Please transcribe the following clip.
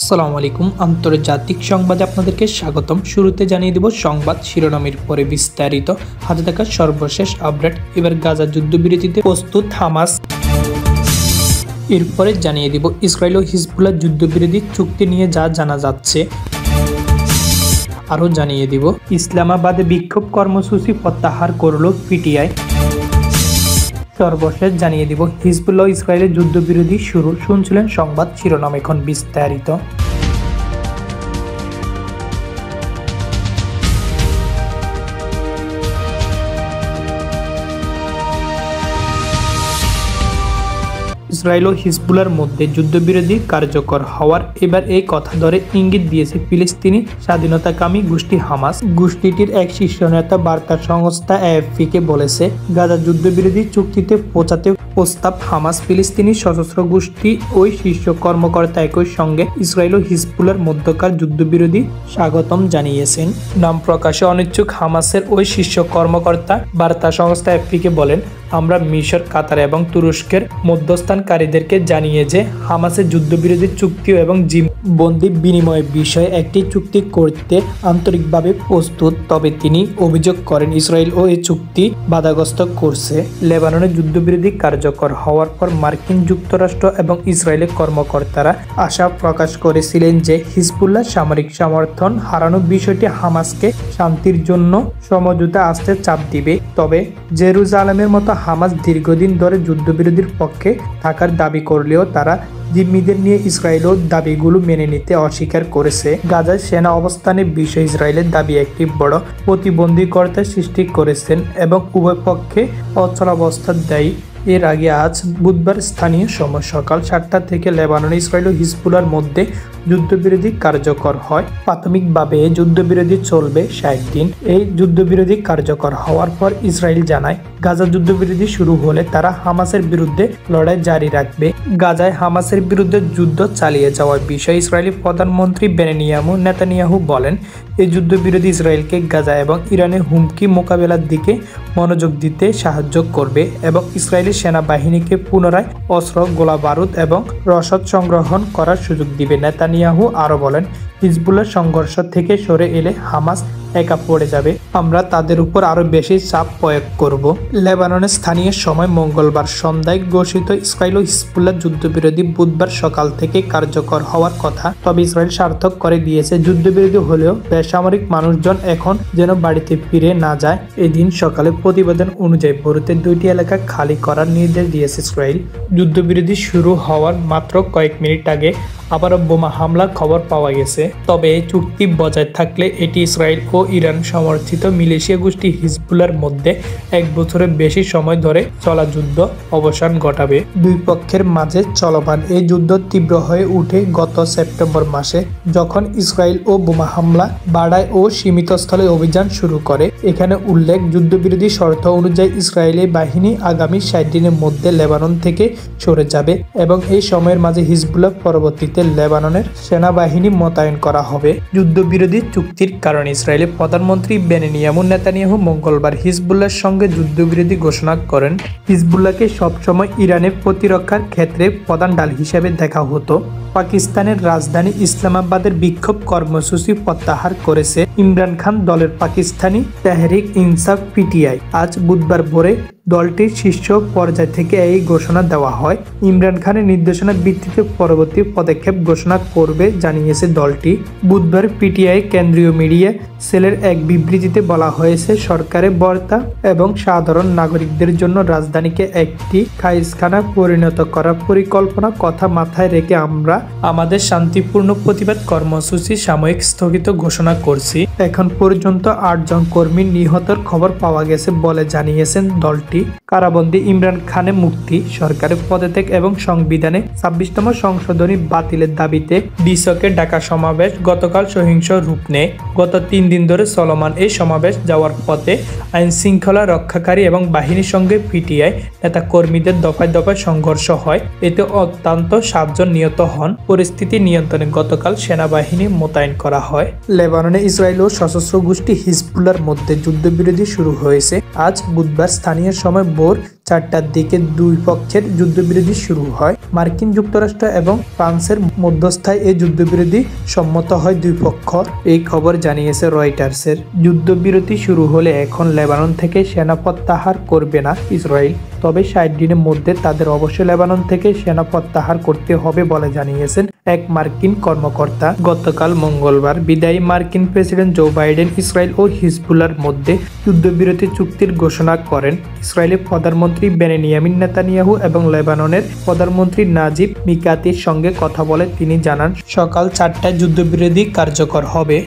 আসসালামু আলাইকুম আন্তর্জাতিক সংবাদে আপনাদেরকে স্বাগতম। শুরুতে জানিয়ে দেব সংবাদ শিরোনামের পরে বিস্তারিত। হাতে থাকা সর্বশেষ আপডেট। এবার গাজা যুদ্ধবিরতিতে প্রস্তুত হামাস। এরপরে জানিয়ে দিব ইসরায়েল ও হিজবুল্লাহ যুদ্ধবিরতি চুক্তি নিয়ে যা জানা যাচ্ছে। আরও জানিয়ে দিব ইসলামাবাদে বিক্ষোভ কর্মসূচি প্রত্যাহার করল পিটিআই। সর্বশেষ জানিয়ে দিব হিজবুল্লাহ ও ইসরায়েলের যুদ্ধবিরতি শুরু। শুনছিলেন সংবাদ শিরোনাম, এখন বিস্তারিত। ইসরায়েল ও হিজবুল্লাহর মধ্যে যুদ্ধবিরতি কার্যকর হওয়ার এবার এই কথা ধরে ইঙ্গিত দিয়েছে ফিলিস্তিনি স্বাধীনতাকামী গোষ্ঠী হামাস। গোষ্ঠীটির এক শীর্ষ নেতা বার্তা সংস্থা এএফপিকে বলেছে, গাজা যুদ্ধবিরতি চুক্তিতে পৌঁছাতে প্রস্তাব হামাস। ফিলিস্তিনি সশস্ত্র গোষ্ঠী ওই শীর্ষ কর্মকর্তা একই সঙ্গে ইসরায়েল ও হিজবুল্লাহর মধ্যকার যুদ্ধবিরতি স্বাগতম জানিয়েছেন। নাম প্রকাশে অনিচ্ছুক হামাসের ওই শীর্ষ কর্মকর্তা বার্তা সংস্থা এএফপিকে বলেন, আমরা মিশর, কাতার এবং তুরস্কের মধ্যস্থানকারীদেরকে জানিয়ে যে হামাসের যুদ্ধবিরতি চুক্তি এবং বন্দি বিনিময়ের বিষয়ে একটি চুক্তি করতে আন্তরিকভাবে প্রস্তুত। তবে তিনি অভিযোগ করেন ইসরায়েল ও এই চুক্তি বাধাগ্রস্ত করছে। লেবাননের যুদ্ধবিরতি কার্যকর হওয়ার পর মার্কিন যুক্তরাষ্ট্র এবং ইসরায়েলের কর্মকর্তারা আশা প্রকাশ করেছিলেন যে হিজবুল্লাহ সামরিক সমর্থন হারানোর বিষয়টি হামাসকে শান্তির জন্য সমঝোতা আসতে চাপ দিবে। তবে জেরুজালেমের মতো হামাস দীর্ঘদিন ধরে যুদ্ধবিরতির পক্ষে থাকার দাবি করলেও তারা জিম্মিদের নিয়ে ইসরায়েলের দাবিগুলো মেনে নিতে অস্বীকার করেছে। গাজায় সেনা অবস্থানের বিষয়ে ইসরায়েলের দাবি একটি বড় প্রতিবন্ধকতা সৃষ্টি করেছেন এবং উভয় পক্ষে অচলাবস্থা দেয়। এর আগে আজ বুধবার স্থানীয় সময় সকাল 7টা থেকে লেবানন, ইসরায়েল ও হিজবুল্লাহর মধ্যে যুদ্ধবিরতি কার্যকর হয়। প্রাথমিকভাবে যুদ্ধবিরতি চলবে 60 দিন। এই যুদ্ধবিরতি কার্যকর হওয়ার পর ইসরায়েল জানায়, গাজা যুদ্ধবিরতি শুরু হলে তারা হামাসের বিরুদ্ধে লড়াই জারি রাখবে। গাজায় হামাসের বিরুদ্ধে যুদ্ধ চালিয়ে যাওয়ার বিষয়ে ইসরায়েলি প্রধানমন্ত্রী বেনিয়ামিন নেতানিয়াহু বলেন, এই যুদ্ধবিরতি ইসরায়েলকে গাজা এবং ইরানের হুমকি মোকাবেলার দিকে মনোযোগ দিতে সাহায্য করবে এবং ইসরায়েলি সেনাবাহিনীকে পুনরায় অস্ত্র, গোলাবারুদ এবং রসদ সংগ্রহণ করার সুযোগ দিবে। নেতানিয়াহু আরও বলেন, হিজবুল্লাহ সংঘর্ষ থেকে সরে এলে হামাস একা পড়ে যাবে। আমরা তাদের উপর আরো বেশি চাপ প্রয়োগ করব। লেবাননের স্থানীয় সময় মঙ্গলবার সন্ধ্যায় ঘোষিত ইসরায়েল ও হিজবুল্লাহ যুদ্ধবিরতি বুধবার সকাল থেকে কার্যকর হওয়ার কথা। তবে ইসরায়েল সার্থক করে দিয়েছে, যুদ্ধবিরতি হলেও বেসামরিক মানুষজন এখন যেন বাড়িতে ফিরে না যায়। এদিন সকালে প্রতিবেদন অনুযায়ী বরুতের 2টি এলাকা খালি করার নির্দেশ দিয়েছে ইসরায়েল। যুদ্ধবিরতি শুরু হওয়ার মাত্র কয়েক মিনিট আগে আবারও বোমা হামলার খবর পাওয়া গেছে। তবে এই চুক্তি বজায় থাকলে এটি ইসরায়েল ও ইরান সমর্থিত মিলিশিয়া গোষ্ঠী হিজবুল্লাহর মধ্যে 1 বছরের বেশি সময় ধরে চলা যুদ্ধ অবসান ঘটাবে। দুই পক্ষের মাঝে চলমান এই যুদ্ধ তীব্র হয়ে উঠে গত সেপ্টেম্বর মাসে, যখন ইসরায়েল ও বোমা হামলা বাড়ায় ও সীমিত স্থলে অভিযান শুরু করে। এখানে উল্লেখ, যুদ্ধবিরতি শর্ত অনুযায়ী ইসরায়েলি বাহিনী আগামী 60 দিনের মধ্যে লেবানন থেকে সরে যাবে এবং এই সময়ের মাঝে হিজবুল্লাহ পরবর্তীতে লেবাননের সেনাবাহিনী মোতায়েন করা হবে। যুদ্ধবিরতি চুক্তির কারণে ইসরায়েলের প্রধানমন্ত্রী বেনিয়ামিন নেতানিয়াহু মঙ্গলবার হিজবুল্লাহর সঙ্গে যুদ্ধবিরতি ঘোষণা করেন। হিজবুল্লাহকে সবসময় ইরানের প্রতিরক্ষার ক্ষেত্রে প্রধান ঢাল হিসেবে দেখা হতো। পাকিস্তানের রাজধানী ইসলামাবাদের বিক্ষোভ কর্মসূচি প্রত্যাহার করেছে ইমরান খান দলের পাকিস্তানি তেহরিক ইনসাফ পিটিআই। আজ বুধবার ভোরে দলটির শীর্ষ পর্যায় থেকে এই ঘোষণা দেওয়া হয়। ইমরান খানের নির্দেশনার ভিত্তিতে পরবর্তী পদক্ষেপ ঘোষণা করবে জানিয়েছে দলটি। বুধবার পিটিআই কেন্দ্রীয় মিডিয়া সেলের এক বিবৃতিতে বলা হয়েছে, সরকারের বার্তা এবং সাধারণ নাগরিকদের জন্য রাজধানীকে একটি খাইজখানা পরিণত করার পরিকল্পনা কথা মাথায় রেখে আমরা আমাদের শান্তিপূর্ণ প্রতিবাদ কর্মসূচি সাময়িক স্থগিত ঘোষণা করছি। এখন পর্যন্ত 8 জন কর্মী নিহতের খবর পাওয়া গেছে বলে জানিয়েছেন দলটি। কারাবন্দী ইমরান খানের মুক্তি, সরকারের পদত্যাগ এবং সংবিধানে 26তম সংশোধনী বাতিলের দাবিতে ডিসকে ডাকা সমাবেশ গতকাল সহিংস রূপ নেয়। গত 3 দিন ধরে চলমান এই সমাবেশ যাওয়ার পথে আইন শৃঙ্খলা রক্ষাকারী এবং বাহিনীর সঙ্গে পিটিআই নেতা কর্মীদের দফায় দফায় সংঘর্ষ হয়। এতে অত্যন্ত 7 জন নিহত হন। পরিস্থিতি নিয়ন্ত্রণে গতকাল সেনাবাহিনী মোতায়েন করা হয়। লেবাননে ইসরায়েল ও সশস্ত্র গোষ্ঠী হিজবুল্লাহর মধ্যে যুদ্ধবিরতি শুরু হয়েছে। আজ বুধবার স্থানীয় সময় ভোর 4টার দিকে দুই পক্ষের যুদ্ধবিরতি শুরু হয়। মার্কিন যুক্তরাষ্ট্র এবং ফ্রান্সের মধ্যস্থায় এই যুদ্ধবিরতি সম্মত হয় দুই পক্ষ। এই খবর জানিয়েছে রয়টার্সের। যুদ্ধবিরতি শুরু হলে এখন লেবানন থেকে সেনা প্রত্যাহার করবে না ইসরায়েল, তবে 60 দিনের মধ্যে তাদের অবশ্যই লেবানন থেকে সেনা প্রত্যাহার করতে হবে বলে জানিয়েছেন এক মার্কিন কর্মকর্তা। গতকাল মঙ্গলবার বিদায়ী মার্কিন প্রেসিডেন্ট জো বাইডেন ইসরায়েল ও হিজবুল্লাহর মধ্যে যুদ্ধবিরতি চুক্তির ঘোষণা করেন। ইসরায়েলের প্রধানমন্ত্রী বেনিয়ামিন নেতানিয়াহু এবং লেবাননের প্রধানমন্ত্রী নাজিব মিকাতির সঙ্গে কথা বলে তিনি জানান সকাল 4টায় যুদ্ধবিরতি কার্যকর হবে।